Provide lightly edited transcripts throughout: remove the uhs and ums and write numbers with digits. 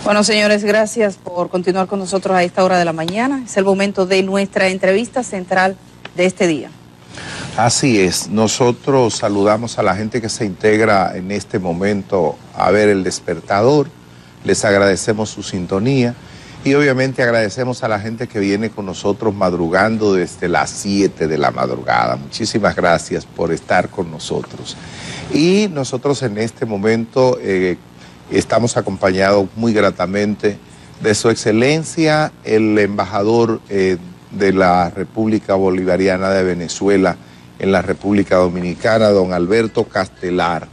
Bueno, señores, gracias por continuar con nosotros a esta hora de la mañana. Es el momento de nuestra entrevista central de este día. Así es, nosotros saludamos a la gente que se integra en este momento a ver el despertador, les agradecemos su sintonía y obviamente agradecemos a la gente que viene con nosotros madrugando desde las 7 de la madrugada. Muchísimas gracias por estar con nosotros. Y nosotros en este momento estamos acompañados muy gratamente de su excelencia, el embajador de la República Bolivariana de Venezuela en la República Dominicana, don Alberto Castelar.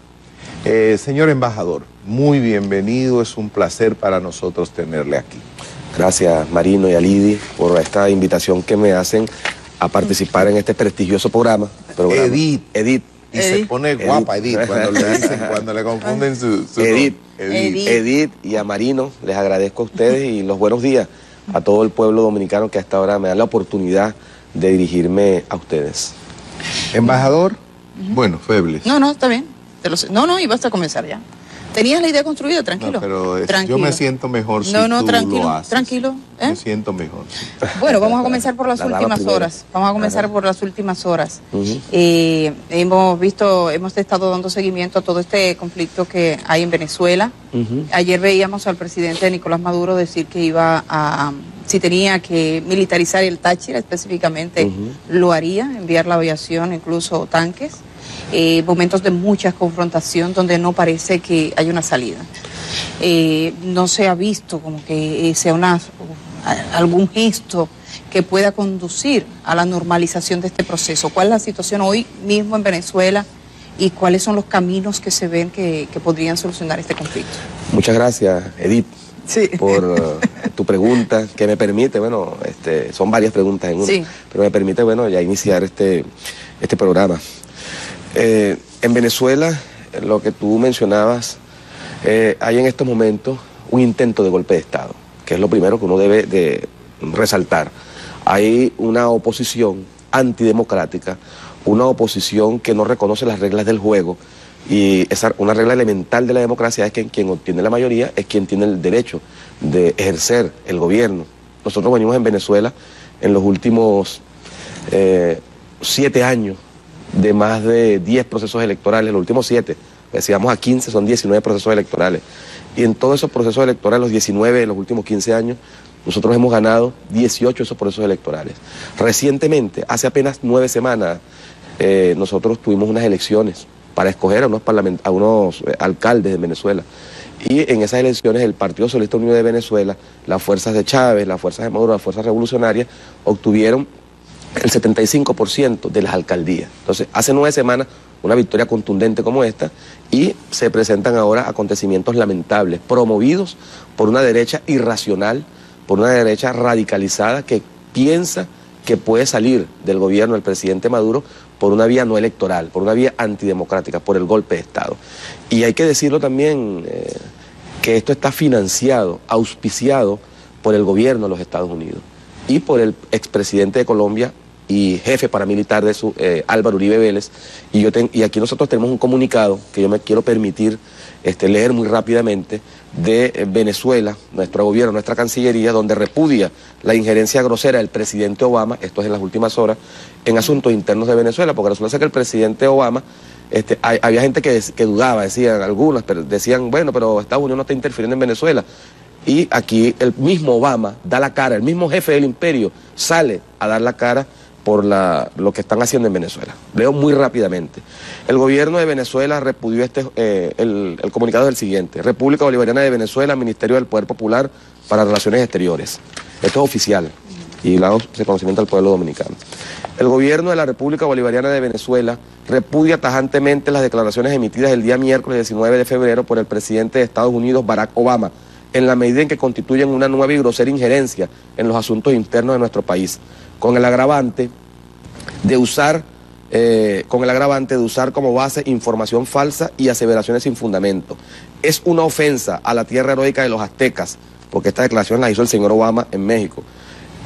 Señor embajador, muy bienvenido, es un placer para nosotros tenerle aquí. Gracias Marino y a Lidy por esta invitación que me hacen a participar en este prestigioso programa. Edith. Y se pone guapa Edith cuando le dicen, cuando le confunden su Edith y a Marino, les agradezco a ustedes y los buenos días a todo el pueblo dominicano que hasta ahora me dan la oportunidad de dirigirme a ustedes. Embajador, bueno, Febles. No, está bien. No, y basta comenzar ya. Tenías la idea construida, tranquilo. No, pero tranquilo. Yo me siento mejor si tranquilo, lo haces. tranquilo. Me siento mejor. Bueno, vamos a comenzar por las últimas horas. Vamos a comenzar por las últimas horas. Hemos estado dando seguimiento a todo este conflicto que hay en Venezuela. Ayer veíamos al presidente Nicolás Maduro decir que iba a, si tenía que militarizar el Táchira específicamente, lo haría, enviar la aviación, incluso tanques. Momentos de mucha confrontación donde no parece que haya una salida. No se ha visto como que sea algún gesto que pueda conducir a la normalización de este proceso. ¿Cuál es la situación hoy mismo en Venezuela y cuáles son los caminos que se ven que podrían solucionar este conflicto? Muchas gracias, Edith, por tu pregunta, que me permite, son varias preguntas en una, pero me permite, ya iniciar este programa. En Venezuela, lo que tú mencionabas, hay en estos momentos un intento de golpe de Estado, que es lo primero que uno debe de resaltar. Hay una oposición antidemocrática, una oposición que no reconoce las reglas del juego, y una regla elemental de la democracia es que quien obtiene la mayoría es quien tiene el derecho de ejercer el gobierno. Nosotros venimos en Venezuela en los últimos 7 años de más de 10 procesos electorales, los últimos 7, si vamos a 15 son 19 procesos electorales, y en todos esos procesos electorales, los 19 de los últimos 15 años, nosotros hemos ganado 18 de esos procesos electorales. Recientemente, hace apenas 9 semanas, nosotros tuvimos unas elecciones para escoger a unos alcaldes de Venezuela, y en esas elecciones el Partido Socialista Unido de Venezuela, las fuerzas de Chávez, las fuerzas de Maduro, las fuerzas revolucionarias, obtuvieron el 75% de las alcaldías. Entonces, hace 9 semanas, una victoria contundente como esta, y se presentan ahora acontecimientos lamentables, promovidos por una derecha irracional, por una derecha radicalizada que piensa que puede salir del gobierno del presidente Maduro por una vía no electoral, por una vía antidemocrática, por el golpe de Estado. Y hay que decirlo también, que esto está financiado, auspiciado por el gobierno de los Estados Unidos y por el expresidente de Colombia y jefe paramilitar de Álvaro Uribe Vélez, y aquí nosotros tenemos un comunicado que yo me quiero permitir leer muy rápidamente, de Venezuela, nuestro gobierno, nuestra Cancillería, donde repudia la injerencia grosera del presidente Obama, esto es en las últimas horas, en asuntos internos de Venezuela, porque resulta que el presidente Obama, había gente que dudaba, decían algunos, pero decían, bueno, pero Estados Unidos no está interfiriendo en Venezuela. Y aquí el mismo Obama da la cara, el mismo jefe del imperio sale a dar la cara por lo que están haciendo en Venezuela. Leo muy rápidamente. El gobierno de Venezuela repudió el comunicado es el siguiente: República Bolivariana de Venezuela, Ministerio del Poder Popular para Relaciones Exteriores. Esto es oficial y la hago de conocimiento al pueblo dominicano. El gobierno de la República Bolivariana de Venezuela repudia tajantemente las declaraciones emitidas el día miércoles 19 de febrero por el presidente de Estados Unidos, Barack Obama, en la medida en que constituyen una nueva y grosera injerencia en los asuntos internos de nuestro país, con el agravante de usar como base información falsa y aseveraciones sin fundamento. Es una ofensa a la tierra heroica de los aztecas, porque esta declaración la hizo el señor Obama en México,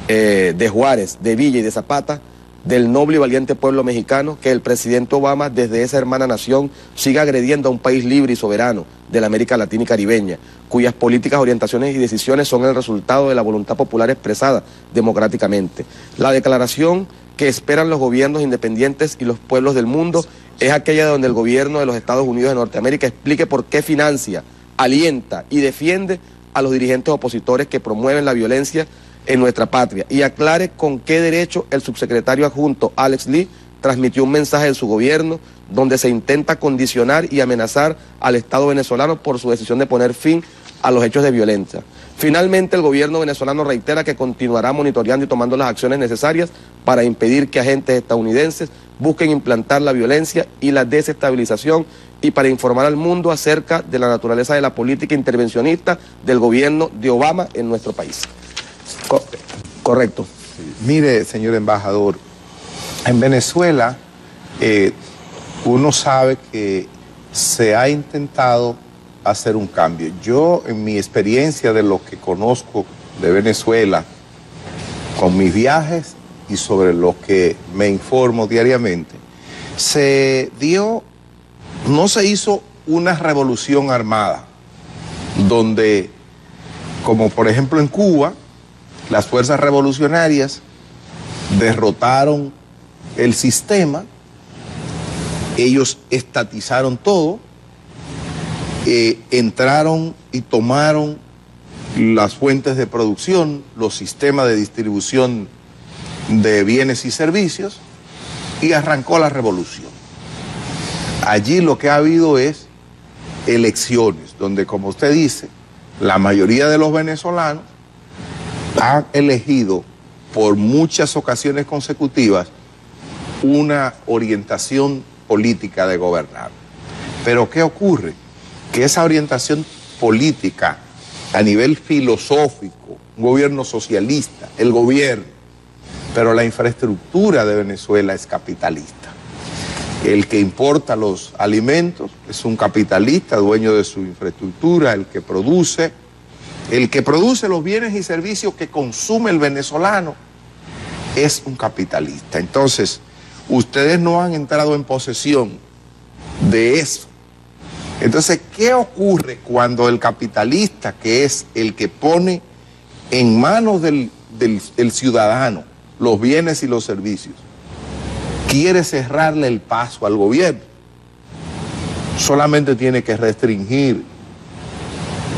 de Juárez, de Villa y de Zapata, del noble y valiente pueblo mexicano, que el presidente Obama, desde esa hermana nación, siga agrediendo a un país libre y soberano de la América Latina y Caribeña, cuyas políticas, orientaciones y decisiones son el resultado de la voluntad popular expresada democráticamente. La declaración que esperan los gobiernos independientes y los pueblos del mundo es aquella donde el gobierno de los Estados Unidos de Norteamérica explique por qué financia, alienta y defiende a los dirigentes opositores que promueven la violencia en nuestra patria, y aclare con qué derecho el subsecretario adjunto Alex Lee transmitió un mensaje de su gobierno donde se intenta condicionar y amenazar al Estado venezolano por su decisión de poner fin a los hechos de violencia. Finalmente, el gobierno venezolano reitera que continuará monitoreando y tomando las acciones necesarias para impedir que agentes estadounidenses busquen implantar la violencia y la desestabilización, y para informar al mundo acerca de la naturaleza de la política intervencionista del gobierno de Obama en nuestro país. Correcto. Mire, señor embajador, en Venezuela uno sabe que se ha intentado hacer un cambio. Yo, en mi experiencia de lo que conozco de Venezuela, con mis viajes y sobre lo que me informo diariamente, no se hizo una revolución armada, donde, como por ejemplo en Cuba, las fuerzas revolucionarias derrotaron el sistema, ellos estatizaron todo, entraron y tomaron las fuentes de producción, los sistemas de distribución de bienes y servicios, y arrancó la revolución. Allí lo que ha habido es elecciones, donde, como usted dice, la mayoría de los venezolanos han elegido por muchas ocasiones consecutivas una orientación política de gobernar. Pero ¿qué ocurre? Que esa orientación política a nivel filosófico, un gobierno socialista, el gobierno, pero la infraestructura de Venezuela es capitalista. El que importa los alimentos es un capitalista, dueño de su infraestructura, el que produce los bienes y servicios que consume el venezolano es un capitalista. Entonces, ustedes no han entrado en posesión de eso. Entonces, ¿qué ocurre cuando el capitalista, que es el que pone en manos del ciudadano los bienes y los servicios, quiere cerrarle el paso al gobierno? Solamente tiene que restringir.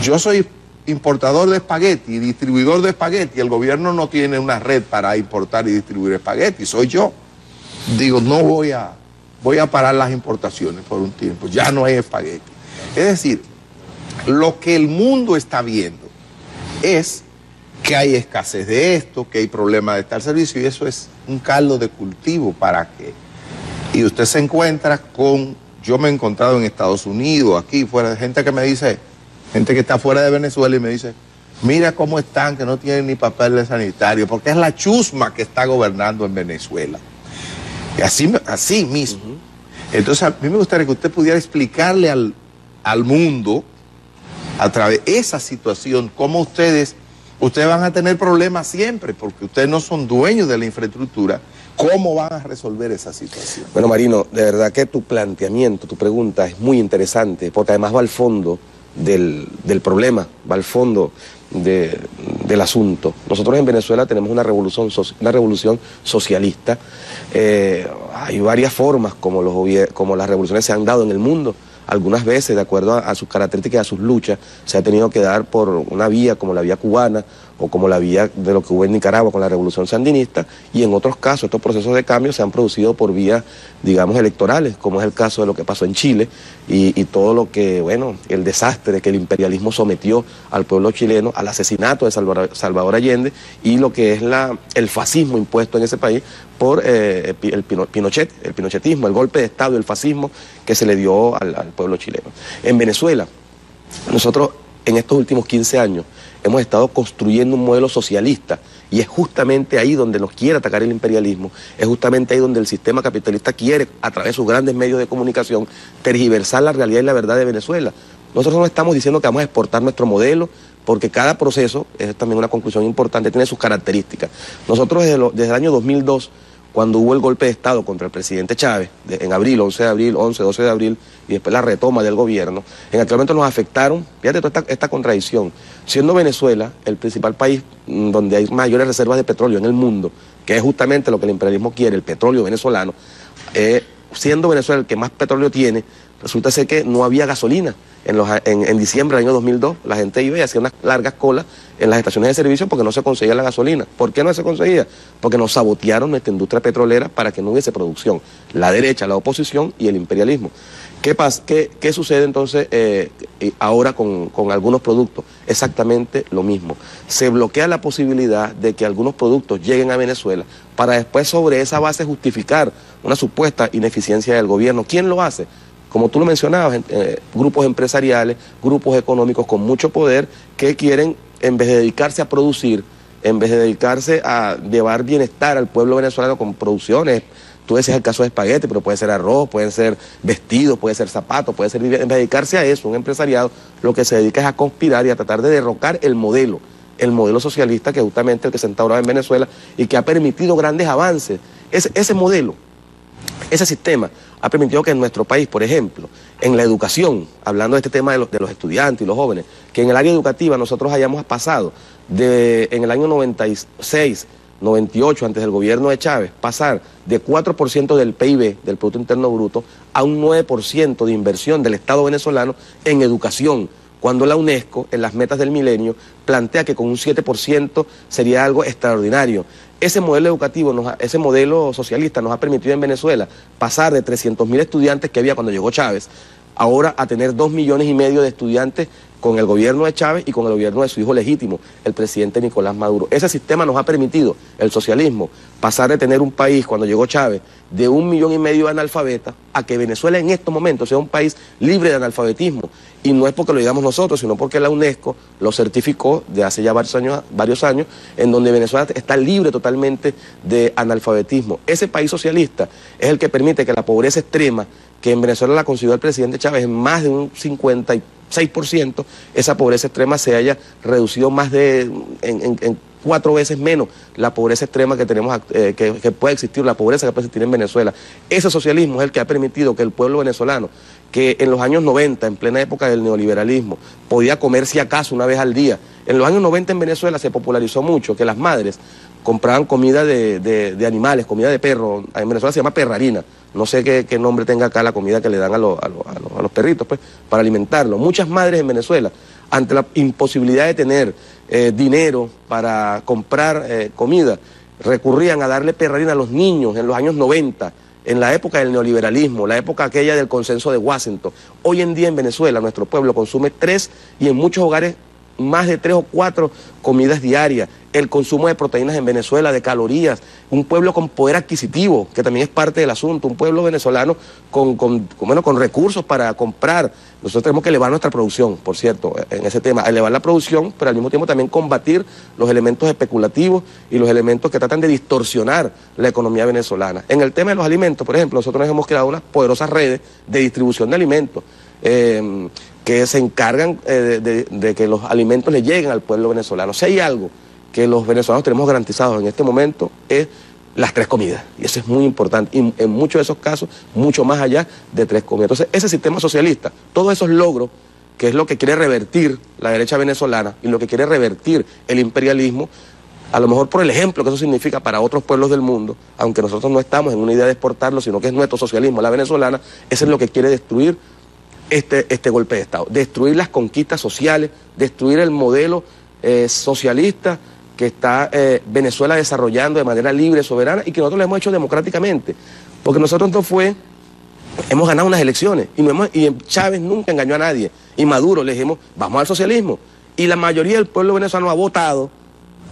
Yo soy importador de espagueti y distribuidor de espagueti. El gobierno no tiene una red para importar y distribuir espagueti, soy yo. Digo, no voy a parar las importaciones por un tiempo, ya no hay espagueti. Es decir, lo que el mundo está viendo es que hay escasez de esto, que hay problemas de tal servicio, y eso es un caldo de cultivo para que... Y usted se encuentra con... Yo me he encontrado en Estados Unidos, aquí, fuera, gente que me dice, gente que está fuera de Venezuela y me dice, mira cómo están, que no tienen ni papel de sanitario, porque es la chusma que está gobernando en Venezuela. Y así mismo. Entonces, a mí me gustaría que usted pudiera explicarle al mundo, a través de esa situación, cómo ustedes van a tener problemas siempre, porque ustedes no son dueños de la infraestructura. ¿Cómo van a resolver esa situación? Bueno, Marino, de verdad que tu planteamiento, tu pregunta es muy interesante, porque además va al fondo del problema, va al fondo del asunto. Nosotros en Venezuela tenemos una revolución socialista. Hay varias formas como las revoluciones se han dado en el mundo. Algunas veces, de acuerdo a sus características y a sus luchas, se ha tenido que dar por una vía como la vía cubana o como la vía de lo que hubo en Nicaragua con la revolución sandinista, y en otros casos estos procesos de cambio se han producido por vías, digamos, electorales, como es el caso de lo que pasó en Chile y todo lo que, bueno, el desastre que el imperialismo sometió al pueblo chileno, al asesinato de Salvador Allende y lo que es el fascismo impuesto en ese país por el pinochetismo, el golpe de Estado y el fascismo que se le dio al pueblo chileno. En Venezuela, nosotros en estos últimos 15 años hemos estado construyendo un modelo socialista, y es justamente ahí donde nos quiere atacar el imperialismo, es justamente ahí donde el sistema capitalista quiere, a través de sus grandes medios de comunicación, tergiversar la realidad y la verdad de Venezuela. Nosotros no estamos diciendo que vamos a exportar nuestro modelo, porque cada proceso, es también una conclusión importante, tiene sus características. Nosotros desde el año 2002 cuando hubo el golpe de Estado contra el presidente Chávez, en abril, 11 de abril, 11, 12 de abril, y después la retoma del gobierno, en aquel momento nos afectaron, fíjate toda esta contradicción, siendo Venezuela el principal país donde hay mayores reservas de petróleo en el mundo, que es justamente lo que el imperialismo quiere, el petróleo venezolano, siendo Venezuela el que más petróleo tiene, resulta ser que no había gasolina. En diciembre del año 2002, la gente iba y hacía unas largas colas en las estaciones de servicio porque no se conseguía la gasolina. ¿Por qué no se conseguía? Porque nos sabotearon nuestra industria petrolera para que no hubiese producción. La derecha, la oposición y el imperialismo. ¿Qué pasa? ¿Qué sucede entonces ahora con algunos productos? Exactamente lo mismo. Se bloquea la posibilidad de que algunos productos lleguen a Venezuela para después sobre esa base justificar una supuesta ineficiencia del gobierno. ¿Quién lo hace? Como tú lo mencionabas, grupos empresariales, grupos económicos con mucho poder que quieren, en vez de dedicarse a producir, en vez de dedicarse a llevar bienestar al pueblo venezolano con producciones, tú decías el caso de espagueti, pero puede ser arroz, pueden ser vestidos, puede ser zapatos, puede ser... En vez de dedicarse a eso, un empresariado lo que se dedica es a conspirar y a tratar de derrocar el modelo socialista que es justamente el que se instauraba en Venezuela y que ha permitido grandes avances. Ese modelo, ese sistema ha permitido que en nuestro país, por ejemplo, en la educación, hablando de este tema de los estudiantes y los jóvenes, que en el área educativa nosotros hayamos pasado en el año 96, 98, antes del gobierno de Chávez, pasar de 4% del PIB, del Producto Interno Bruto, a un 9% de inversión del Estado venezolano en educación, cuando la UNESCO, en las metas del milenio, plantea que con un 7% sería algo extraordinario. Ese modelo educativo, ese modelo socialista nos ha permitido en Venezuela pasar de 300.000 estudiantes que había cuando llegó Chávez, ahora a tener 2,5 millones de estudiantes con el gobierno de Chávez y con el gobierno de su hijo legítimo, el presidente Nicolás Maduro. Ese sistema nos ha permitido, el socialismo, pasar de tener un país, cuando llegó Chávez, de 1,5 millones de analfabetas, a que Venezuela en estos momentos sea un país libre de analfabetismo. Y no es porque lo digamos nosotros, sino porque la UNESCO lo certificó de hace ya varios años, en donde Venezuela está libre totalmente de analfabetismo. Ese país socialista es el que permite que la pobreza extrema, que en Venezuela la consiguió el presidente Chávez en más de un 56%, esa pobreza extrema se haya reducido más en 4 veces menos la pobreza extrema que tenemos, que puede existir, la pobreza que puede existir en Venezuela. Ese socialismo es el que ha permitido que el pueblo venezolano, que en los años 90, en plena época del neoliberalismo, podía comer si acaso una vez al día. En los años 90 en Venezuela se popularizó mucho que las madres compraban comida de animales, comida de perro. En Venezuela se llama perrarina. No sé qué nombre tenga acá la comida que le dan a los perritos, pues, para alimentarlos. Muchas madres en Venezuela, ante la imposibilidad de tener dinero para comprar comida, recurrían a darle perrarina a los niños en los años 90, en la época del neoliberalismo, la época aquella del consenso de Washington. Hoy en día en Venezuela nuestro pueblo consume 3 y en muchos hogares más de 3 o 4 comidas diarias. El consumo de proteínas en Venezuela, de calorías, un pueblo con poder adquisitivo, que también es parte del asunto, un pueblo venezolano con recursos para comprar. Nosotros tenemos que elevar nuestra producción, por cierto, en ese tema, elevar la producción, pero al mismo tiempo también combatir los elementos especulativos y los elementos que tratan de distorsionar la economía venezolana. En el tema de los alimentos, por ejemplo, nosotros hemos creado unas poderosas redes de distribución de alimentos, que se encargan de que los alimentos le lleguen al pueblo venezolano. Si hay algo que los venezolanos tenemos garantizados en este momento es las 3 comidas. Y eso es muy importante. Y en muchos de esos casos, mucho más allá de 3 comidas. Entonces, ese sistema socialista, todos esos logros, que es lo que quiere revertir la derecha venezolana y lo que quiere revertir el imperialismo, a lo mejor por el ejemplo que eso significa para otros pueblos del mundo, aunque nosotros no estamos en una idea de exportarlo, sino que es nuestro socialismo, la venezolana, eso es lo que quiere destruir este golpe de Estado. Destruir las conquistas sociales, destruir el modelo socialista que está Venezuela desarrollando de manera libre, soberana, y que nosotros lo hemos hecho democráticamente. Porque nosotros hemos ganado unas elecciones, y Chávez nunca engañó a nadie. Y Maduro le dijimos, vamos al socialismo. Y la mayoría del pueblo venezolano ha votado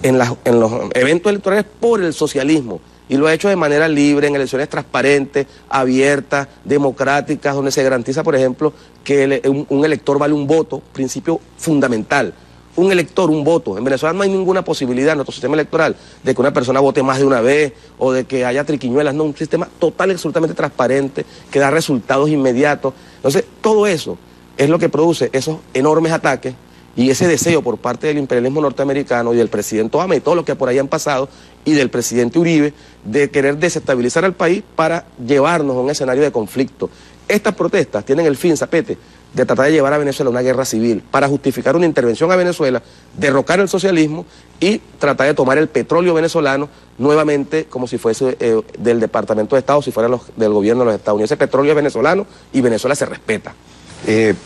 en los eventos electorales por el socialismo. Y lo ha hecho de manera libre, en elecciones transparentes, abiertas, democráticas, donde se garantiza, por ejemplo, que un elector vale un voto, principio fundamental. Un elector, un voto. En Venezuela no hay ninguna posibilidad en nuestro sistema electoral de que una persona vote más de una vez o de que haya triquiñuelas. No, un sistema total y absolutamente transparente que da resultados inmediatos. Entonces, todo eso es lo que produce esos enormes ataques y ese deseo por parte del imperialismo norteamericano y del presidente Obama y todo lo que por ahí han pasado, y del presidente Uribe, de querer desestabilizar al país para llevarnos a un escenario de conflicto. Estas protestas tienen el fin, Zapete, de tratar de llevar a Venezuela a una guerra civil, para justificar una intervención a Venezuela, derrocar el socialismo y tratar de tomar el petróleo venezolano nuevamente como si fuese del Departamento de Estado, si fuera del gobierno de los Estados Unidos. Ese petróleo es venezolano y Venezuela se respeta.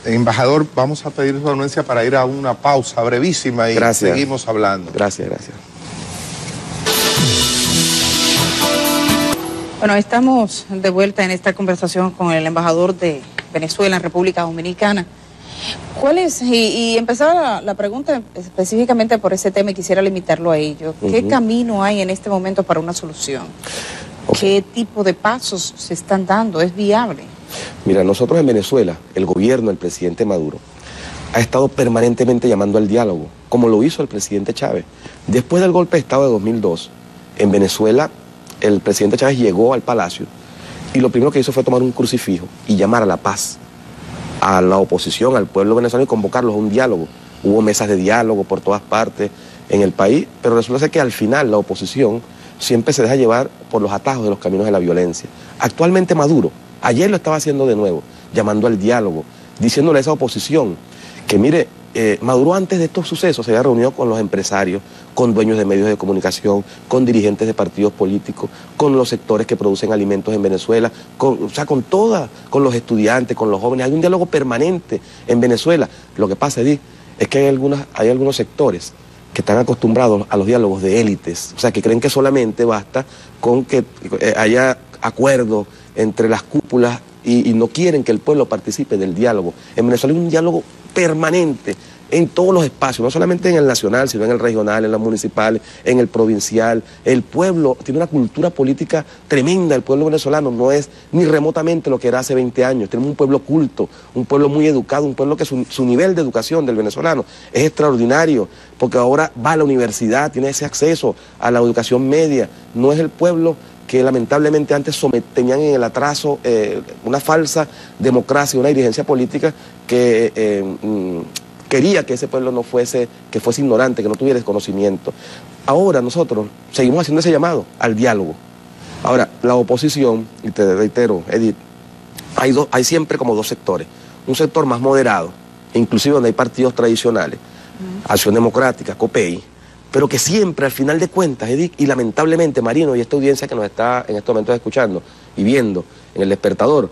Embajador, vamos a pedir su anuencia para ir a una pausa brevísima y gracias. Seguimos hablando. Gracias, gracias. Bueno, estamos de vuelta en esta conversación con el embajador de Venezuela en República Dominicana. ¿Cuál es, y empezaba la pregunta específicamente por ese tema y quisiera limitarlo a ello, ¿qué camino hay en este momento para una solución? ¿Qué tipo de pasos se están dando? ¿Es viable? Mira, nosotros en Venezuela, el gobierno del presidente Maduro ha estado permanentemente llamando al diálogo, como lo hizo el presidente Chávez. Después del golpe de Estado de 2002, en Venezuela, el presidente Chávez llegó al palacio y lo primero que hizo fue tomar un crucifijo y llamar a la paz, a la oposición, al pueblo venezolano y convocarlos a un diálogo. Hubo mesas de diálogo por todas partes en el país, pero resulta ser que al final la oposición siempre se deja llevar por los atajos de los caminos de la violencia. Actualmente Maduro, ayer lo estaba haciendo de nuevo, llamando al diálogo, diciéndole a esa oposición que mire, Maduro antes de estos sucesos se había reunido con los empresarios, con dueños de medios de comunicación, con dirigentes de partidos políticos, con los sectores que producen alimentos en Venezuela, con los estudiantes, con los jóvenes. Hay un diálogo permanente en Venezuela. Lo que pasa, Edith, es que hay algunos sectores que están acostumbrados a los diálogos de élites, o sea, que creen que solamente basta con que haya acuerdos entre las cúpulas y no quieren que el pueblo participe del diálogo. En Venezuela hay un diálogo permanente en todos los espacios, no solamente en el nacional, sino en el regional, en los municipales, en el provincial. El pueblo tiene una cultura política tremenda, el pueblo venezolano no es ni remotamente lo que era hace 20 años. Tenemos un pueblo culto, un pueblo muy educado, un pueblo que su nivel de educación del venezolano es extraordinario, porque ahora va a la universidad, tiene ese acceso a la educación media. No es el pueblo que lamentablemente antes tenían en el atraso una falsa democracia, una dirigencia política que quería que ese pueblo que fuese ignorante, que no tuviera conocimiento. Ahora nosotros seguimos haciendo ese llamado al diálogo. Ahora, la oposición, y te reitero, Edith, hay siempre como dos sectores. Un sector más moderado, inclusive donde hay partidos tradicionales, Acción Democrática, COPEI, pero que siempre, al final de cuentas, Edith, y lamentablemente, Marino, y esta audiencia que nos está en estos momentos escuchando y viendo en El Despertador,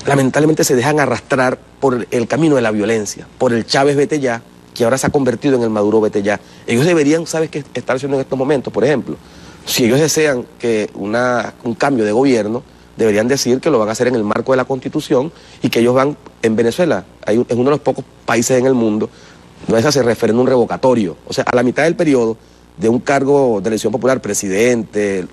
lamentablemente se dejan arrastrar por el camino de la violencia, por el Chávez vete ya, que ahora se ha convertido en el Maduro vete ya. Ellos deberían, ¿sabes qué estar haciendo en estos momentos? Por ejemplo, si ellos desean que un cambio de gobierno, deberían decir que lo van a hacer en el marco de la Constitución y que ellos van, en Venezuela, es uno de los pocos países en el mundo donde se hace referéndum revocatorio. O sea, a la mitad del periodo de un cargo de elección popular, presidente,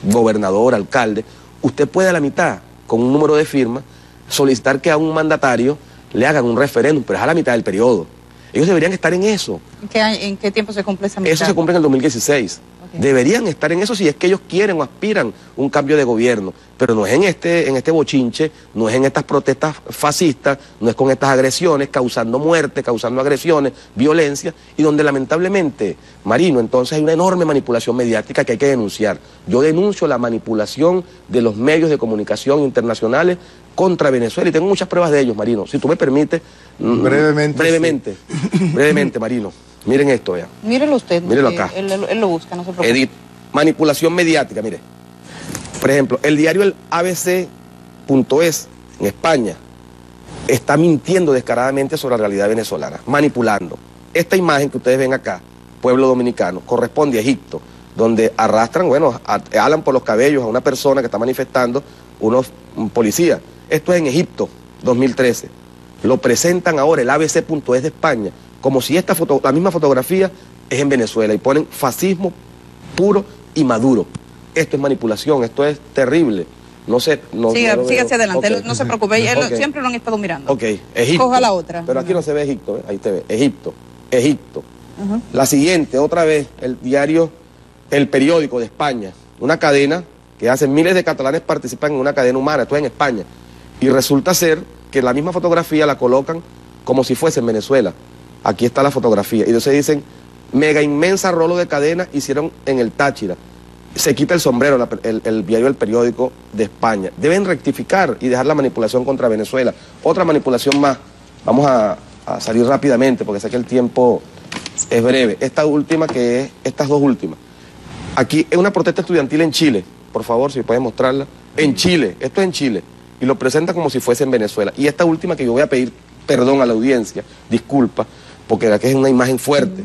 gobernador, alcalde, usted puede a la mitad, con un número de firmas, solicitar que a un mandatario le hagan un referéndum, pero es a la mitad del periodo. Ellos deberían estar en eso. ¿En qué tiempo se cumple esa mitad? Eso se cumple en el 2016. Okay. Deberían estar en eso si es que ellos quieren o aspiran un cambio de gobierno, pero no es en este bochinche, no es en estas protestas fascistas, no es con estas agresiones, causando muerte, causando agresiones, violencia, y donde lamentablemente, Marino, entonces hay una enorme manipulación mediática que hay que denunciar. Yo denuncio la manipulación de los medios de comunicación internacionales contra Venezuela y tengo muchas pruebas de ellos, Marino. Si tú me permites, brevemente, Marino. Miren esto, ya. Mírelo usted. Mírelo acá. Él lo busca, no se preocupe. Edith, manipulación mediática, mire. Por ejemplo, el diario el ABC.es en España está mintiendo descaradamente sobre la realidad venezolana, manipulando. Esta imagen que ustedes ven acá, pueblo dominicano, corresponde a Egipto, donde arrastran, alan por los cabellos a una persona que está manifestando un policía. Esto es en Egipto, 2013. Lo presentan ahora el ABC.es de España, como si la misma fotografía es en Venezuela, y ponen fascismo puro y Maduro. Esto es manipulación, esto es terrible. No sé, siga hacia adelante, okay. No se preocupe, okay. Siempre lo han estado mirando. Ok, Egipto. Coja la otra. Pero aquí no se ve Egipto, ahí te ve, Egipto. La siguiente, otra vez, el diario El Periódico de España, una cadena que hace miles de catalanes participan en una cadena humana, esto es en España, y resulta ser que la misma fotografía la colocan como si fuese en Venezuela. Aquí está la fotografía. Y entonces dicen, mega inmensa rolo de cadena hicieron en el Táchira. Se quita el sombrero el diario El Periódico de España. Deben rectificar y dejar la manipulación contra Venezuela. Otra manipulación más. Vamos a salir rápidamente porque sé que el tiempo es breve. Esta última que es, estas dos últimas. Aquí es una protesta estudiantil en Chile. Por favor, si pueden mostrarla. En Chile, esto es en Chile. Y lo presenta como si fuese en Venezuela. Y esta última que yo voy a pedir perdón a la audiencia, disculpa, porque aquí es una imagen fuerte.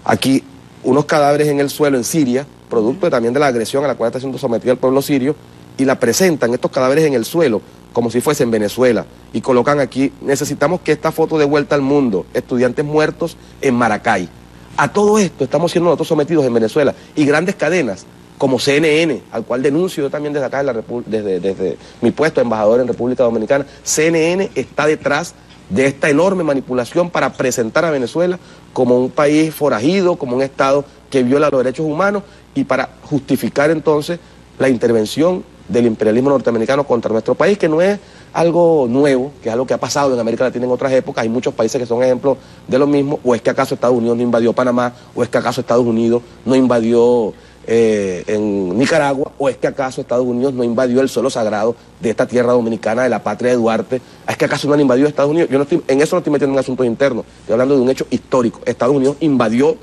Aquí unos cadáveres en el suelo en Siria, producto también de la agresión a la cual está siendo sometido el pueblo sirio, y la presentan estos cadáveres en el suelo como si fuese en Venezuela. Y colocan aquí, necesitamos que esta foto dé vuelta al mundo, estudiantes muertos en Maracay. A todo esto estamos siendo nosotros sometidos en Venezuela. Y grandes cadenas como CNN, al cual denuncio yo también desde acá, desde mi puesto de embajador en República Dominicana. CNN está detrás de esta enorme manipulación para presentar a Venezuela como un país forajido, como un Estado que viola los derechos humanos y para justificar entonces la intervención del imperialismo norteamericano contra nuestro país, que no es algo nuevo, que es algo que ha pasado en América Latina en otras épocas. Hay muchos países que son ejemplos de lo mismo. ¿O es que acaso Estados Unidos no invadió Panamá? ¿O es que acaso Estados Unidos no invadió en Nicaragua? ¿O es que acaso Estados Unidos no invadió el suelo sagrado de esta tierra dominicana, de la patria de Duarte? ¿Es que acaso no han invadido Estados Unidos? Yo no estoy, en eso no estoy metiendo en asuntos internos, estoy hablando de un hecho histórico. Estados Unidos invadió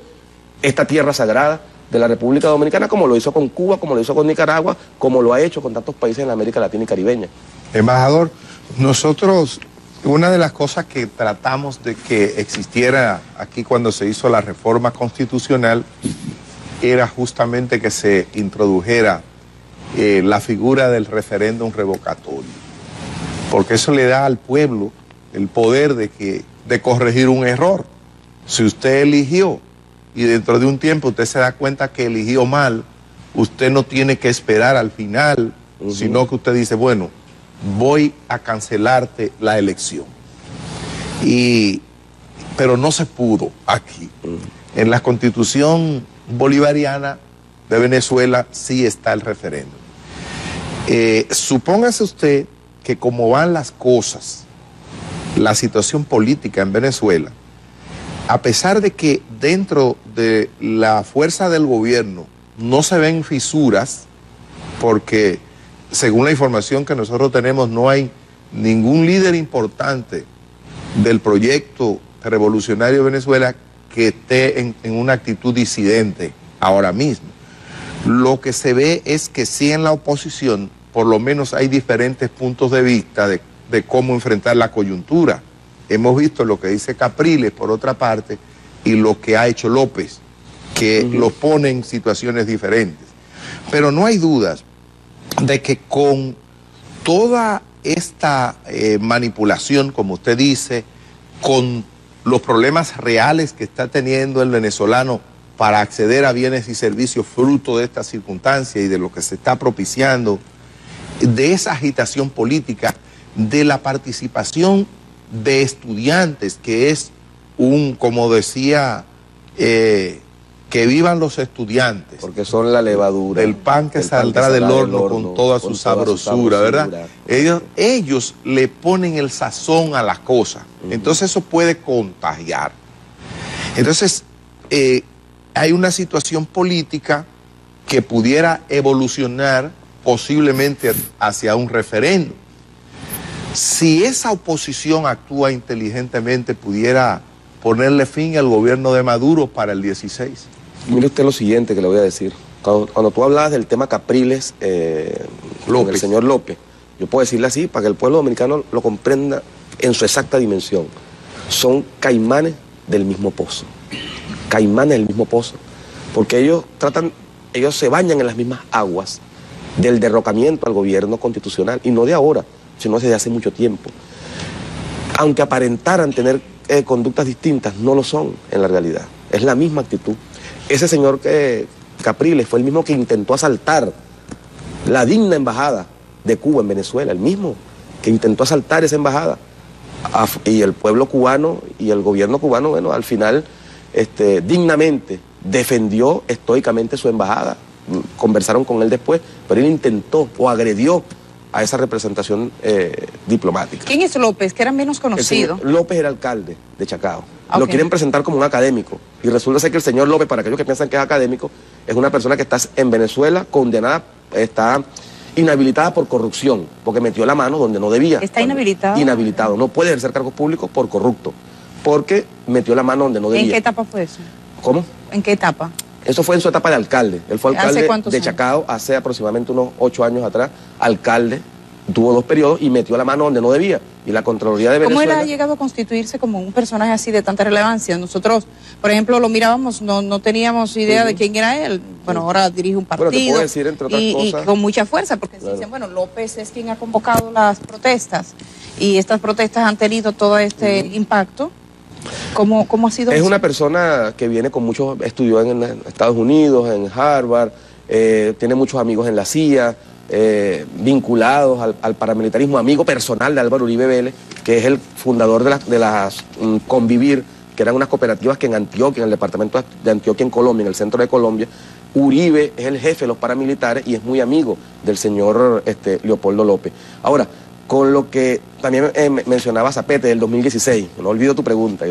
esta tierra sagrada de la República Dominicana, como lo hizo con Cuba, como lo hizo con Nicaragua, como lo ha hecho con tantos países en la América Latina y caribeña. Embajador, nosotros, una de las cosas que tratamos de que existiera aquí cuando se hizo la reforma constitucional era justamente que se introdujera la figura del referéndum revocatorio, porque eso le da al pueblo el poder de corregir un error. Si usted eligió y dentro de un tiempo usted se da cuenta que eligió mal, usted no tiene que esperar al final, sino que usted dice, bueno, voy a cancelarte la elección. Pero no se pudo aquí. En la Constitución bolivariana de Venezuela sí está el referéndum. Supóngase usted que como van las cosas, la situación política en Venezuela, a pesar de que dentro de la fuerza del gobierno no se ven fisuras, porque según la información que nosotros tenemos no hay ningún líder importante del proyecto revolucionario de Venezuela que esté en una actitud disidente ahora mismo. Lo que se ve es que sí en la oposición por lo menos hay diferentes puntos de vista de cómo enfrentar la coyuntura. Hemos visto lo que dice Capriles, por otra parte, y lo que ha hecho López, que lo pone en situaciones diferentes. Pero no hay dudas de que con toda esta manipulación, como usted dice, con los problemas reales que está teniendo el venezolano para acceder a bienes y servicios fruto de esta circunstancia y de lo que se está propiciando, de esa agitación política, de la participación de estudiantes, que es como decía, que vivan los estudiantes. Porque son la levadura. El pan que saldrá del horno con toda su sabrosura, ¿verdad? Ellos le ponen el sazón a las cosas. Entonces eso puede contagiar. Entonces hay una situación política que pudiera evolucionar posiblemente hacia un referéndum. Si esa oposición actúa inteligentemente, pudiera ponerle fin al gobierno de Maduro para el 16. Mire usted lo siguiente que le voy a decir. Cuando tú hablabas del tema Capriles, con el señor López, yo puedo decirle así para que el pueblo dominicano lo comprenda en su exacta dimensión. Son caimanes del mismo pozo. Caimanes del mismo pozo. Porque ellos se bañan en las mismas aguas del derrocamiento al gobierno constitucional, y no de ahora, sino desde hace mucho tiempo. Aunque aparentaran tener conductas distintas, no lo son en la realidad. Es la misma actitud. Ese señor Capriles fue el mismo que intentó asaltar la digna embajada de Cuba en Venezuela, el mismo que intentó asaltar esa embajada. Y el pueblo cubano y el gobierno cubano, bueno, al final dignamente defendió estoicamente su embajada. Conversaron con él después, pero él intentó o agredió a esa representación diplomática. ¿Quién es López, que era menos conocido? López era alcalde de Chacao. Lo quieren presentar como un académico. Y resulta ser que el señor López, para aquellos que piensan que es académico, es una persona que está en Venezuela condenada, está inhabilitada por corrupción, porque metió la mano donde no debía. ¿Está inhabilitado? Inhabilitado. No puede ejercer cargos públicos por corrupto, porque metió la mano donde no debía. ¿En qué etapa fue eso? ¿Cómo? ¿En qué etapa? Eso fue en su etapa de alcalde. Él fue alcalde de Chacao hace aproximadamente unos 8 años atrás. Alcalde, tuvo 2 periodos y metió la mano donde no debía. Y la Contraloría de Venezuela... ¿Cómo él ha llegado a constituirse como un personaje así de tanta relevancia? Nosotros, por ejemplo, lo mirábamos, no teníamos idea de quién era él. Bueno, ahora dirige un partido. Bueno, te puedo decir, entre otras cosas... Y con mucha fuerza, porque claro, dicen, bueno, López es quien ha convocado las protestas. Y estas protestas han tenido todo este impacto. ¿Cómo ha sido eso? Es una persona que viene con muchos estudios en Estados Unidos, en Harvard, tiene muchos amigos en la CIA, vinculados al paramilitarismo, amigo personal de Álvaro Uribe Vélez, que es el fundador de las Convivir, que eran unas cooperativas que en Antioquia, en el departamento de Antioquia, en Colombia, en el centro de Colombia, Uribe es el jefe de los paramilitares y es muy amigo del señor Leopoldo López. Ahora, con lo que también mencionaba Zapete del 2016, no olvido tu pregunta,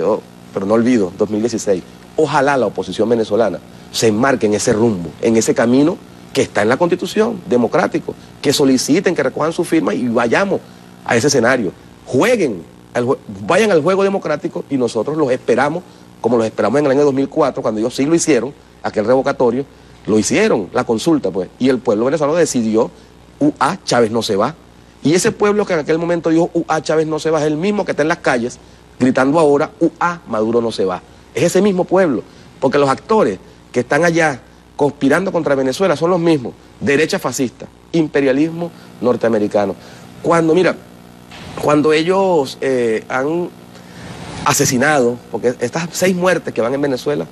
pero no olvido, 2016, ojalá la oposición venezolana se enmarque en ese rumbo, en ese camino que está en la Constitución, democrático, que soliciten, que recojan su firma y vayamos a ese escenario. Vayan al juego democrático y nosotros los esperamos, como los esperamos en el año 2004, cuando ellos sí lo hicieron, aquel revocatorio, lo hicieron, la consulta, pues, y el pueblo venezolano decidió, Chávez no se va. Y ese pueblo que en aquel momento dijo, Chávez no se va, es el mismo que está en las calles gritando ahora, Maduro no se va. Es ese mismo pueblo, porque los actores que están allá conspirando contra Venezuela son los mismos, derecha fascista, imperialismo norteamericano. Cuando ellos han asesinado, porque estas 6 muertes que van en Venezuela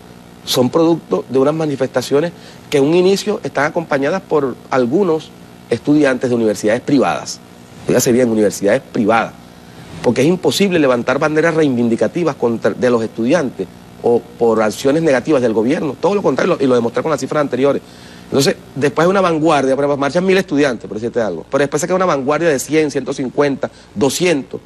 son producto de unas manifestaciones que en un inicio están acompañadas por algunos estudiantes de universidades privadas. Fíjate bien, universidades privadas, porque es imposible levantar banderas reivindicativas de los estudiantes o por acciones negativas del gobierno, todo lo contrario, y lo demostré con las cifras anteriores. Entonces, después de una vanguardia, marchan 1000 estudiantes, por decirte algo, pero después se queda una vanguardia de 100, 150, 200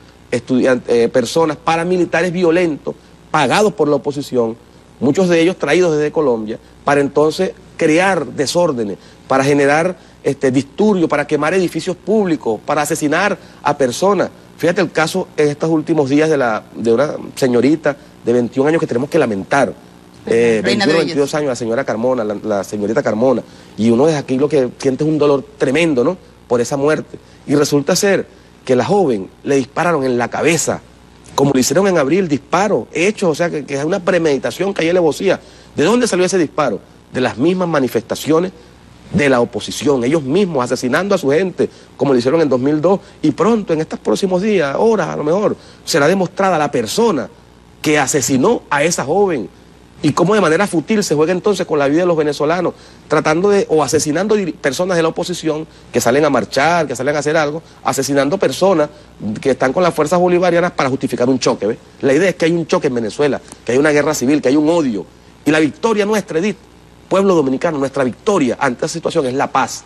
personas, paramilitares violentos, pagados por la oposición, muchos de ellos traídos desde Colombia, para entonces crear desórdenes, para generar disturbios, para quemar edificios públicos, para asesinar a personas. Fíjate el caso en estos últimos días de una señorita de 21 años que tenemos que lamentar. 21 o 22 años, la señora Carmona, la señorita Carmona. Y uno desde aquí lo que siente es un dolor tremendo, ¿no? Por esa muerte. Y resulta ser que la joven le dispararon en la cabeza, como lo hicieron en abril, disparo, hechos, o sea, que es una premeditación que hay alevosía. ¿De dónde salió ese disparo? De las mismas manifestaciones de la oposición, ellos mismos asesinando a su gente, como lo hicieron en 2002, y pronto, en estos próximos días, horas a lo mejor, será demostrada la persona que asesinó a esa joven, y cómo de manera fútil se juega entonces con la vida de los venezolanos, tratando o asesinando personas de la oposición que salen a marchar, que salen a hacer algo, asesinando personas que están con las fuerzas bolivarianas para justificar un choque, ¿ves? La idea es que hay un choque en Venezuela, que hay una guerra civil, que hay un odio, y la victoria nuestra, Edith, pueblo dominicano, nuestra victoria ante esta situación es la paz.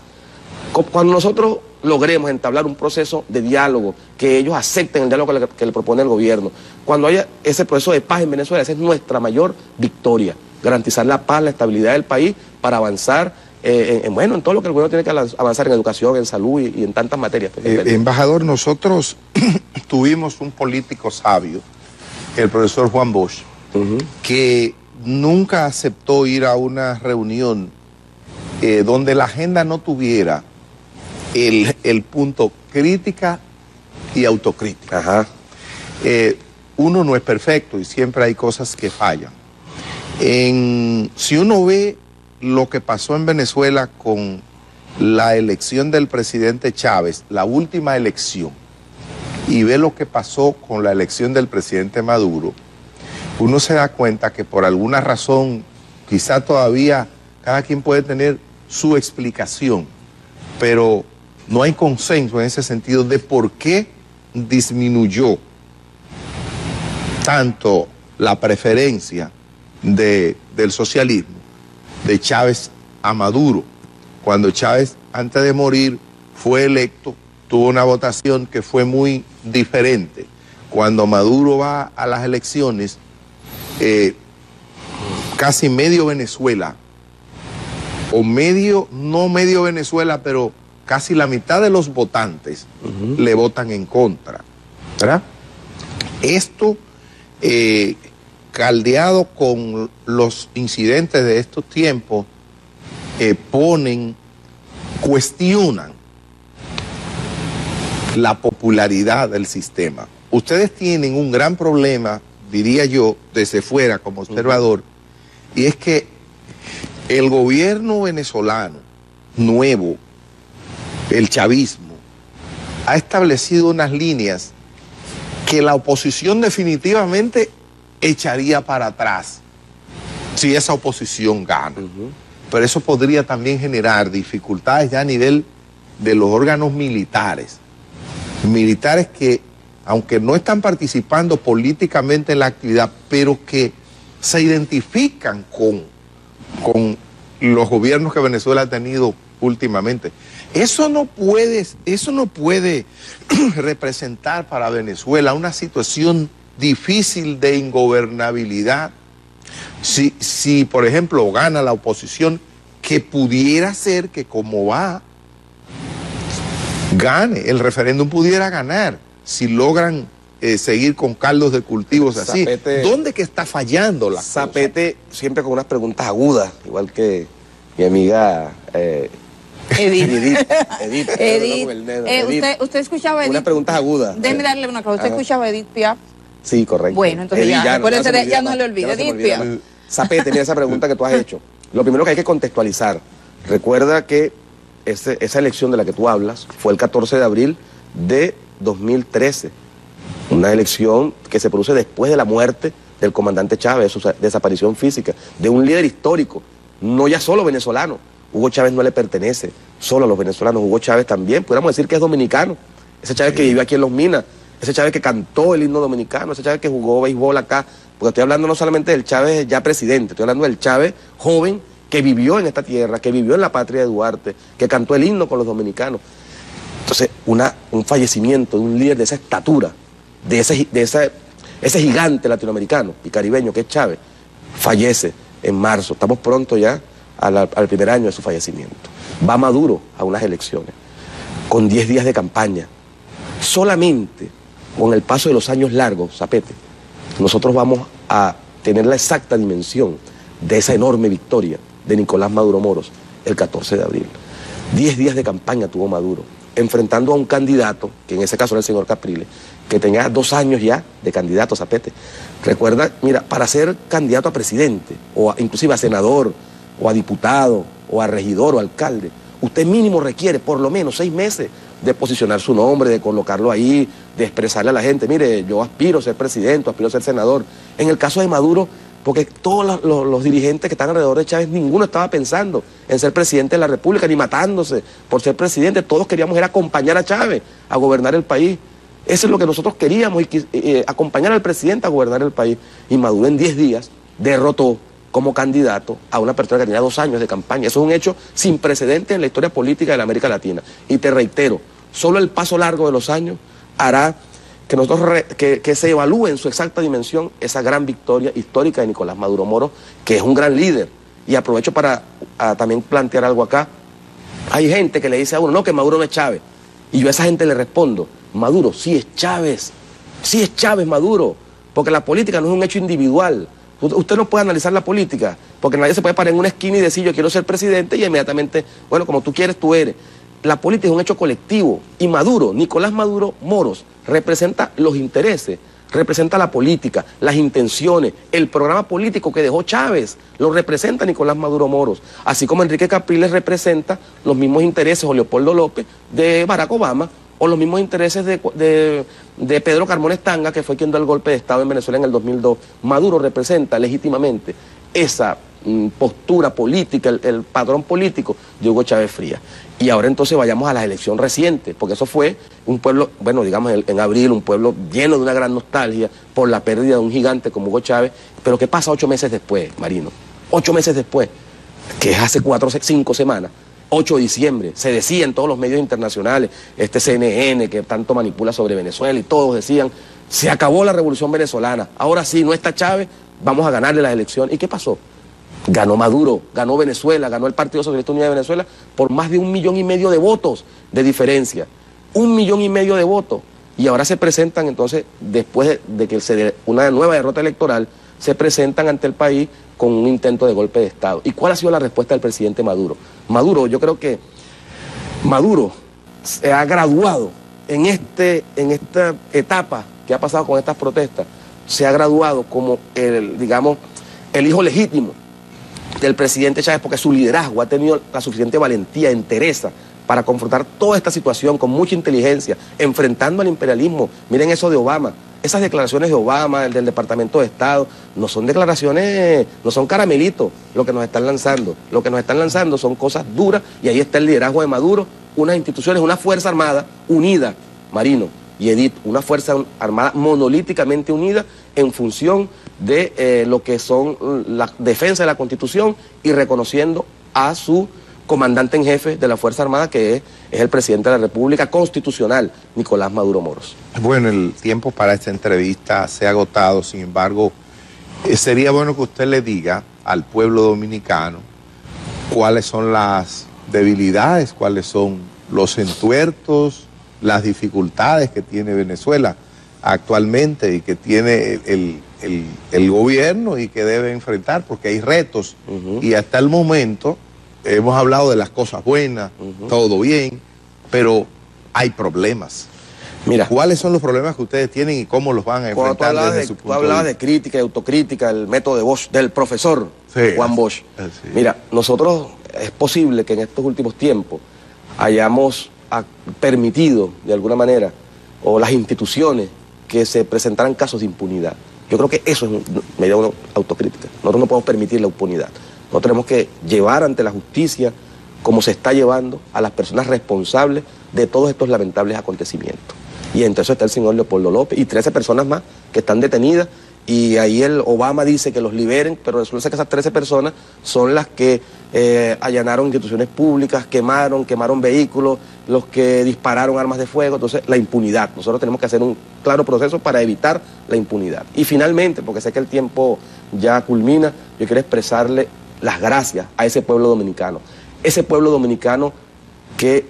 Cuando nosotros logremos entablar un proceso de diálogo, que ellos acepten el diálogo que le propone el gobierno, cuando haya ese proceso de paz en Venezuela, esa es nuestra mayor victoria, garantizar la paz, la estabilidad del país para avanzar en todo lo que el gobierno tiene que avanzar en educación, en salud y en tantas materias. Embajador, nosotros tuvimos un político sabio, el profesor Juan Bosch, que nunca aceptó ir a una reunión donde la agenda no tuviera el punto crítica y autocrítica. Ajá. Uno no es perfecto y siempre hay cosas que fallan. Si uno ve lo que pasó en Venezuela con la elección del presidente Chávez, la última elección, y ve lo que pasó con la elección del presidente Maduro, uno se da cuenta que por alguna razón, quizá todavía cada quien puede tener su explicación, pero no hay consenso en ese sentido de por qué disminuyó tanto la preferencia del socialismo de Chávez a Maduro. Cuando Chávez, antes de morir, fue electo, tuvo una votación que fue muy diferente. Cuando Maduro va a las elecciones, casi medio Venezuela, o medio, no medio Venezuela, pero casi la mitad de los votantes le votan en contra, ¿verdad? Esto, caldeado con los incidentes de estos tiempos, cuestionan la popularidad del sistema. Ustedes tienen un gran problema, diría yo, desde fuera como observador, y es que el gobierno venezolano nuevo, el chavismo, ha establecido unas líneas que la oposición definitivamente echaría para atrás si esa oposición gana. Pero eso podría también generar dificultades ya a nivel de los órganos militares. Militares que, aunque no están participando políticamente en la actividad, pero que se identifican con los gobiernos que Venezuela ha tenido últimamente. Eso no puede representar para Venezuela una situación difícil de ingobernabilidad. Si, por ejemplo, gana la oposición, que pudiera ser que como va, gane, el referéndum pudiera ganar, si logran seguir con caldos de cultivos así. Zapete, ¿dónde que está fallando la Zapete cosa? Siempre con unas preguntas agudas, igual que mi amiga Edith. Edith. Usted escuchaba a Edith. Unas preguntas agudas. Déjeme darle una cosa. ¿Usted escuchaba a Edith Piaf? Sí, correcto. Bueno, entonces Edith, ya no le olvide. Edith Piaf. Zapete, mira esa pregunta que tú has hecho. Lo primero que hay que contextualizar. Recuerda que esa elección de la que tú hablas fue el 14 de abril de 2013. Una elección que se produce después de la muerte del comandante Chávez, de su desaparición física, de un líder histórico, no ya solo venezolano. Hugo Chávez no le pertenece solo a los venezolanos. Hugo Chávez también, pudiéramos decir que es dominicano. Ese Chávez que vivió aquí en Los Minas, ese Chávez que cantó el himno dominicano, ese Chávez que jugó béisbol acá. Porque estoy hablando no solamente del Chávez ya presidente, estoy hablando del Chávez joven que vivió en esta tierra, que vivió en la patria de Duarte, que cantó el himno con los dominicanos. Entonces, un fallecimiento de un líder de esa estatura, de ese gigante latinoamericano y caribeño que es Chávez, fallece en marzo. Estamos pronto ya al primer año de su fallecimiento. Va Maduro a unas elecciones, con 10 días de campaña. Solamente con el paso de los años largos, Zapete, nosotros vamos a tener la exacta dimensión de esa enorme victoria de Nicolás Maduro Moros el 14 de abril. 10 días de campaña tuvo Maduro, enfrentando a un candidato, que en ese caso era el señor Capriles, que tenía 2 años ya de candidato, Zapete. Recuerda, mira, para ser candidato a presidente, o inclusive a senador, o a diputado, o a regidor, o alcalde, usted mínimo requiere por lo menos 6 meses de posicionar su nombre, de colocarlo ahí, de expresarle a la gente, mire, yo aspiro a ser presidente, aspiro a ser senador. En el caso de Maduro, porque todos los dirigentes que están alrededor de Chávez, ninguno estaba pensando en ser presidente de la República, ni matándose por ser presidente. Todos queríamos era acompañar a Chávez a gobernar el país. Eso es lo que nosotros queríamos, acompañar al presidente a gobernar el país. Y Maduro en 10 días derrotó como candidato a una persona que tenía 2 años de campaña. Eso es un hecho sin precedentes en la historia política de la América Latina. Y te reitero, solo el paso largo de los años hará que nosotros que se evalúe en su exacta dimensión esa gran victoria histórica de Nicolás Maduro Moros, que es un gran líder. Y aprovecho para también plantear algo acá. Hay gente que le dice a uno, no, que Maduro no es Chávez. Y yo a esa gente le respondo, Maduro sí es Chávez Maduro, porque la política no es un hecho individual. Usted no puede analizar la política, porque nadie se puede parar en una esquina y decir yo quiero ser presidente y inmediatamente, bueno, como tú quieres, tú eres. La política es un hecho colectivo y Maduro, Nicolás Maduro Moros, representa los intereses, representa la política, las intenciones, el programa político que dejó Chávez, lo representa Nicolás Maduro Moros, así como Enrique Capriles representa los mismos intereses, o Leopoldo López, de Barack Obama, o los mismos intereses de Pedro Carmona Estanga, que fue quien dio el golpe de Estado en Venezuela en el 2002. Maduro representa legítimamente esa postura política, el padrón político de Hugo Chávez Frías. Y ahora entonces vayamos a las elecciones recientes, porque eso fue un pueblo, bueno, digamos en abril, un pueblo lleno de una gran nostalgia por la pérdida de un gigante como Hugo Chávez. Pero ¿qué pasa 8 meses después, Marino? 8 meses después, que es hace 4 o 5 semanas, 8 de diciembre, se decía en todos los medios internacionales, CNN que tanto manipula sobre Venezuela y todos decían, Se acabó la revolución venezolana. Ahora sí, no está Chávez, vamos a ganarle las elecciones. ¿Y qué pasó? Ganó Maduro, ganó Venezuela, ganó el Partido Socialista Unido de Venezuela por más de 1,5 millones de votos de diferencia. 1,5 millones de votos. Y ahora se presentan entonces, después de que se dé una nueva derrota electoral, se presentan ante el país con un intento de golpe de Estado. ¿Y cuál ha sido la respuesta del presidente Maduro? Yo creo que Maduro se ha graduado en esta etapa que ha pasado con estas protestas, se ha graduado como el hijo legítimo del presidente Chávez, porque su liderazgo ha tenido la suficiente valentía, entereza, para confrontar toda esta situación con mucha inteligencia, enfrentando al imperialismo. Miren eso de Obama, esas declaraciones de Obama, el del Departamento de Estado, no son declaraciones, no son caramelitos lo que nos están lanzando. Lo que nos están lanzando son cosas duras, y ahí está el liderazgo de Maduro, unas instituciones, una Fuerza Armada unida, Marino y Edith, una Fuerza Armada monolíticamente unida en función de lo que son la defensa de la Constitución y reconociendo a su comandante en jefe de la Fuerza Armada, que es el presidente de la República Constitucional, Nicolás Maduro Moros. Bueno, el tiempo para esta entrevista se ha agotado, sin embargo, sería bueno que usted le diga al pueblo dominicano cuáles son las debilidades, cuáles son los entuertos, las dificultades que tiene Venezuela actualmente y que tiene el gobierno y que debe enfrentar, porque hay retos. Y hasta el momento hemos hablado de las cosas buenas, todo bien, pero hay problemas. Mira, ¿cuáles son los problemas que ustedes tienen y cómo los van a enfrentar desde su punto de vista? Tú hablabas de crítica y autocrítica, el método de Bosch, del profesor Juan Bosch. Sí. Mira, nosotros es posible que en estos últimos tiempos hayamos permitido, de alguna manera, o las instituciones, que se presentaran casos de impunidad. Yo creo que eso es medida de autocrítica. Nosotros no podemos permitir la impunidad. Nosotros tenemos que llevar ante la justicia, como se está llevando, a las personas responsables de todos estos lamentables acontecimientos. Y entre eso está el señor Leopoldo López y 13 personas más que están detenidas, y ahí el Obama dice que los liberen, pero resulta que esas 13 personas son las que allanaron instituciones públicas, quemaron vehículos, los que dispararon armas de fuego. Entonces, la impunidad. Nosotros tenemos que hacer un claro proceso para evitar la impunidad. Y finalmente, porque sé que el tiempo ya culmina, yo quiero expresarle las gracias a ese pueblo dominicano. Ese pueblo dominicano que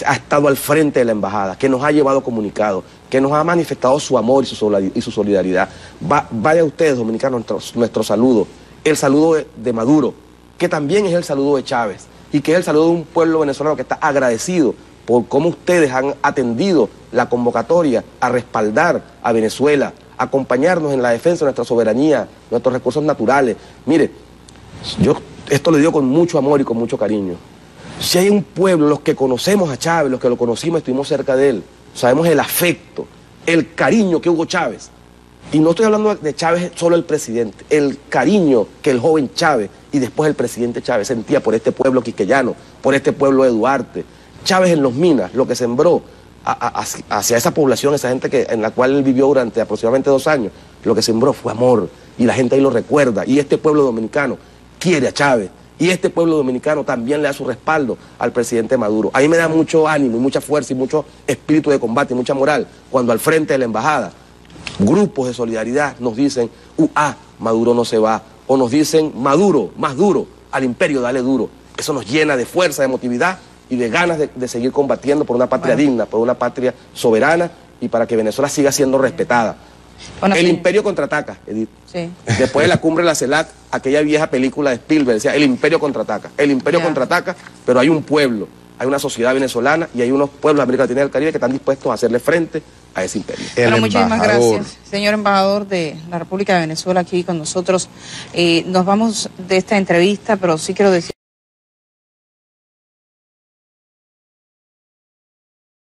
ha estado al frente de la embajada, que nos ha llevado comunicados, que nos ha manifestado su amor y su solidaridad. Vaya ustedes, dominicanos, nuestro saludo, el saludo de Maduro, que también es el saludo de Chávez, y que es el saludo de un pueblo venezolano que está agradecido por cómo ustedes han atendido la convocatoria a respaldar a Venezuela, a acompañarnos en la defensa de nuestra soberanía, nuestros recursos naturales. Mire, yo esto le digo con mucho amor y con mucho cariño. Si hay un pueblo, los que conocemos a Chávez, los que lo conocimos, estuvimos cerca de él, sabemos el afecto, el cariño que Hugo Chávez, y no estoy hablando de Chávez solo el presidente, el cariño que el joven Chávez y después el presidente Chávez sentía por este pueblo quiqueyano, por este pueblo de Duarte. Chávez en Los Minas, lo que sembró hacia esa población, esa gente en la cual él vivió durante aproximadamente 2 años, lo que sembró fue amor, y la gente ahí lo recuerda, y este pueblo dominicano quiere a Chávez, y este pueblo dominicano también le da su respaldo al presidente Maduro. A mí me da mucho ánimo y mucha fuerza y mucho espíritu de combate y mucha moral cuando al frente de la embajada grupos de solidaridad nos dicen, Maduro no se va, o nos dicen, Maduro, más duro, al imperio dale duro. Eso nos llena de fuerza, de emotividad y de ganas de seguir combatiendo por una patria digna, por una patria soberana, y para que Venezuela siga siendo respetada. Bueno, el imperio contraataca, Edith. Sí. Después de la cumbre de la CELAC, aquella vieja película de Spielberg decía, el imperio contraataca. El imperio contraataca, pero hay un pueblo, hay una sociedad venezolana y hay unos pueblos de América Latina y del Caribe que están dispuestos a hacerle frente a ese imperio. Bueno, muchísimas gracias, señor embajador de la República de Venezuela, aquí con nosotros. Nos vamos de esta entrevista, pero sí quiero decir